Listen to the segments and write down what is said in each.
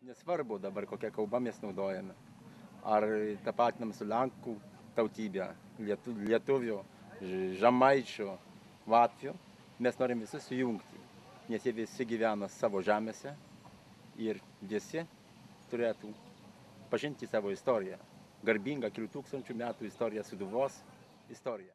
Nesvarbu dabar, kokią kalbą mes naudojame. Ar tapatinam su Lenkų tautybė, Lietuvių, Žemaičių, Latvių. Mes norim visus sujungti, nes jie visi gyvena savo žemėse ir visi turėtų pažinti savo istoriją. Garbingą kelių tūkstančių metų istoriją, Sūduvos istoriją.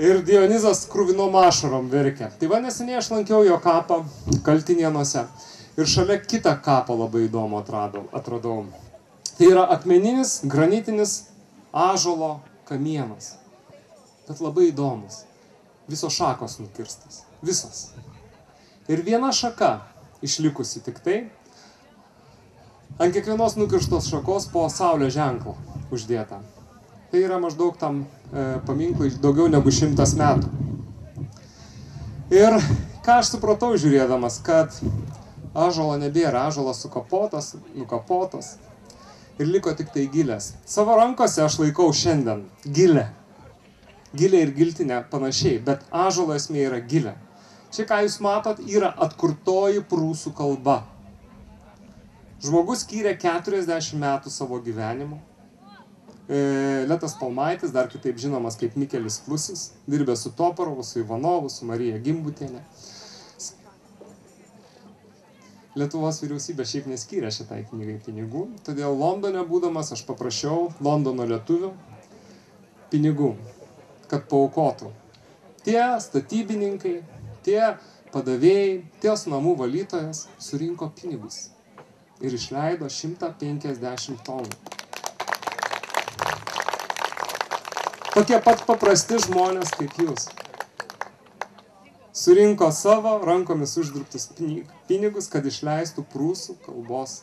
Ir Dionizas kruvinom ašarom verkia. Tai va neseniai aš lankiau jo kapą Kaltinėnuose. Ir šalia kitą kapą labai įdomų atradau. Tai yra akmeninis, granitinis ąžuolo kamienas. Bet labai įdomus. Visos šakos nukirstas. Visos. Ir viena šaka išlikusi tik tai. Ant kiekvienos nukirstos šakos po saulės ženklo uždėta. Tai yra maždaug tam paminklui daugiau negu 100 metų. Ir ką aš supratau žiūrėdamas, kad ąžuolo nebėra, ąžuolas sukapotas, nukapotas ir liko tik tai gilės. Savo rankose aš laikau šiandien gilę. Gilė ir giltinė panašiai, bet ąžuolo esmė yra gilė. Čia, ką jūs matot, yra atkurtoji prūsų kalba. Žmogus skyrė 40 metų savo gyvenimo. Letas Palmaitis, dar kitaip žinomas kaip Mikelis Klusis, dirbė su Toparovu, su Ivanovu, su Marija Gimbutienė. Lietuvos vyriausybė šiaip neskyrė šitai knygai pinigų, todėl Londone būdamas aš paprašiau Londono lietuvių pinigų, kad paaukotų. Tie statybininkai, tie padavėjai, ties namų valytojas surinko pinigus ir išleido 150 tonų. Tokie pat paprasti žmonės kaip jūs. Surinko savo rankomis uždirbtus pinigus, kad išleistų prūsų kalbos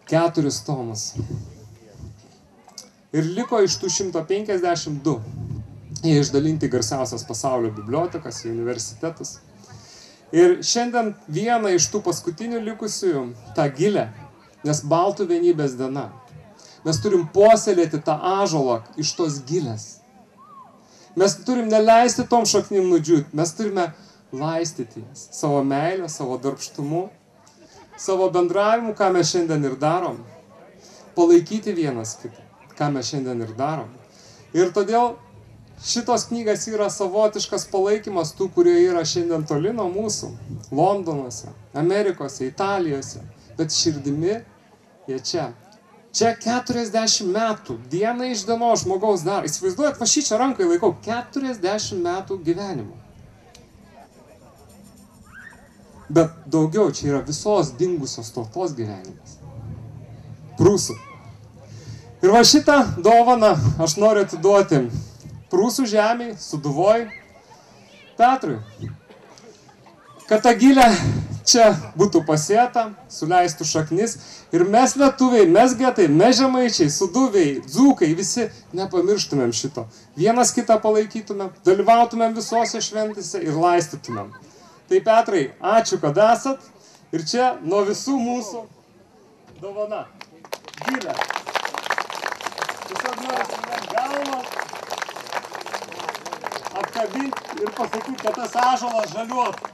4 tomus. Ir liko iš tų 152. Jie išdalinti garsiausias pasaulio bibliotekas, universitetus. Ir šiandien vieną iš tų paskutinių likusiųjų, tą gilę, nes baltų vienybės diena. Mes turim puoselėti tą ąžuolą iš tos gilės. Mes turim neleisti tom šaknim nudžiūti. Mes turime laistyti jas. Savo meilę, savo darbštumu, savo bendravimu, ką mes šiandien ir darom. Palaikyti vienas kitą, ką mes šiandien ir darom. Ir todėl šitos knygas yra savotiškas palaikymas tų, kurie yra šiandien toli nuo mūsų. Londonuose, Amerikose, Italijose. Bet širdimi jie čia. Čia 40 metų, diena iš dienos žmogaus dar. Įsivaizduojat, va šičia rankai laikau 40 metų gyvenimo. Bet daugiau čia yra visos dingusios tautos gyvenimas. Prūsų. Ir va šitą dovaną aš noriu atiduoti Prūsų žemėj, Sūduvoj, Petrui. Kad ta gilė čia būtų pasėta, suleistų šaknis ir mes lietuviai, mes getai, mes žemaičiai, Sūduviai, dzūkai, visi nepamirštumėm šito. Vienas kitą palaikytumėm, dalyvautumėm visose šventėse ir laistytumėm. Tai Petrai, ačiū, kad esat ir čia nuo visų mūsų dovana. Gilė. Tiesiog noriu paminėti galvą, apkabinti ir pasakyti, kad tas ąžuolas žaliuotų.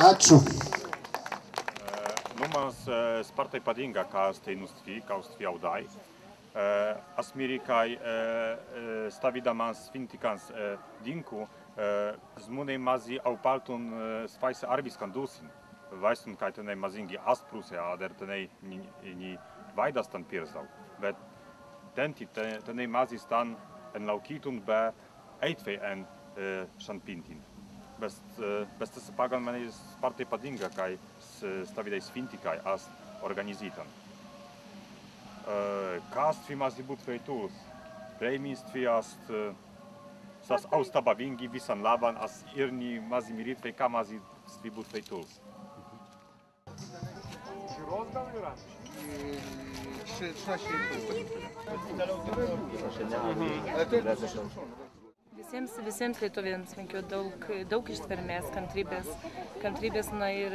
Ačiū. Mums spartai patinka kausteinustvi, kaustviaudai. Asmirikai stavidamas fintikans dinku, zmunei mazi aupaltun svaise arviskan dusin. Vaistun kai tenei mazingi aspruse, ader tenei ni vaidastan pirsau. Bet tenei mazi stan en laukitun be eitve en shanpintin. bez tas pagan man ir partij padinga, kai stavidai svinti, kai ast organizītan. Kāstvi mazi būt veitus, preimīstvi ast sas austaba vingi visan laban, as irni mazi mirit vei, kā mazi stvi būt veitus. Žiūros gal yra? Visiems lietuviams linkiu daug ištvermės, kantrybės ir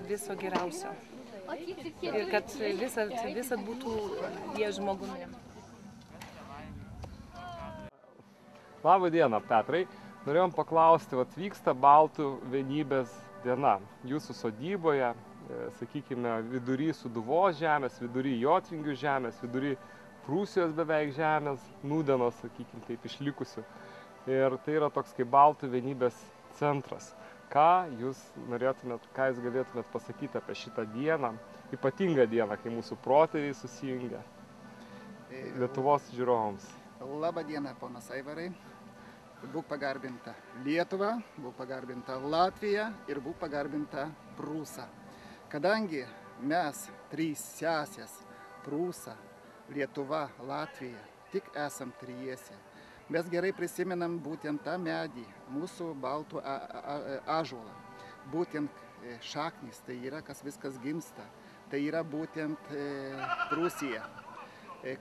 viso geriausio. Ir kad visad būtų jie žmogumi. Labą dieną, Petrai. Norėjom paklausti, vyksta Baltų vienybės diena jūsų sodyboje, sakykime, vidury Sūduvos žemės, vidury Jotvingių žemės, vidury Prūsijos beveik žemės, nūdienos, sakykime, taip išlikusių. Ir tai yra toks kaip Baltų vienybės centras. Ką jūs galėtumėt pasakyti apie šitą dieną, ypatingą dieną, kai mūsų protėviai susijungia Lietuvos žiūrovams? Labą dieną, ponas Aivarai. Būk pagarbinta Lietuva, būk pagarbinta Latvija ir būk pagarbinta Prūsa. Kadangi mes trys sesės Prūsa, Lietuva, Latvija, tik esam triese, mes gerai prisimenam būtent tą medį, mūsų baltų ąžuolą. Būtent šaknis, tai yra, kas viskas gimsta, tai yra būtent Prūsija.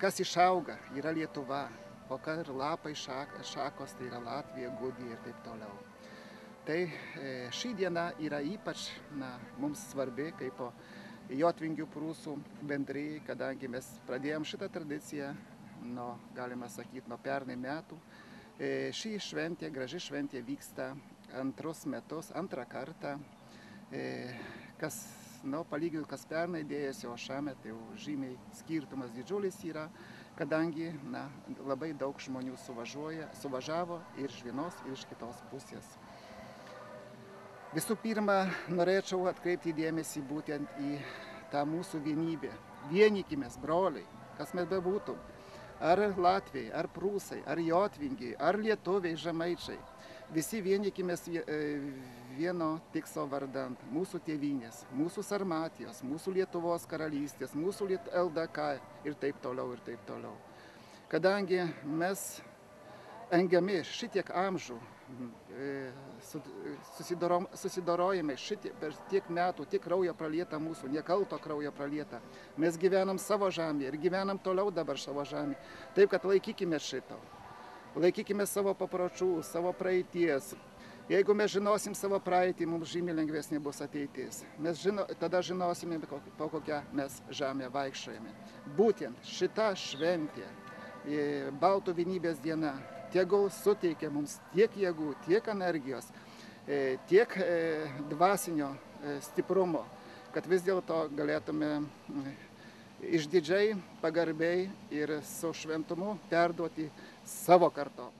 Kas išauga, yra Lietuva, o kad lapai šakos, tai yra Latvija, Gudija ir taip toliau. Tai ši diena yra ypač mums svarbi kaip Jotvingių Prūsų bendrijai, kadangi mes pradėjom šitą tradiciją, galima sakyti, nuo pernai metų. Ši šventė, graži šventė vyksta antrus metus, antrą kartą. Palyginti, kas pernai dėjosi, o šiemet jau žymiai skirtumas didžiulis yra, kadangi labai daug žmonių suvažiavo ir iš vienos, ir iš kitos pusės. Visų pirma, norėčiau atkreipti dėmesį būtent į tą mūsų vienybę. Vienykimės, broliai, kas mes bebūtų. Ar Latviai, ar Prūsai, ar Jotvingiai, ar Lietuviai, Žemaičiai. Visi vienykimės vieno tikslo vardant. Mūsų tėvynės, mūsų Sarmatijos, mūsų Lietuvos karalystės, mūsų LDK ir taip toliau, ir taip toliau. Kadangi mes engiami šitiek amžių, susidorojame per tiek metų, tiek kraujo pralieta mūsų, nekalto kraujo pralieta. Mes gyvenam savo žemėje ir gyvenam toliau dabar savo žemėje. Taip, kad laikykime šito. Laikykime savo papročių, savo praeities. Jeigu mes žinosim savo praeitį, mums žymiai lengvesnė bus ateitis. Tada žinosime, po kokią mes žemę vaikščiojame. Būtent šita šventė, Baltų vienybės diena, tegul suteikia mums tiek jėgų, tiek energijos, tiek dvasinio stiprumo, kad vis dėlto galėtume išdidžiai, pagarbiai ir su šventumu perduoti savo kartom.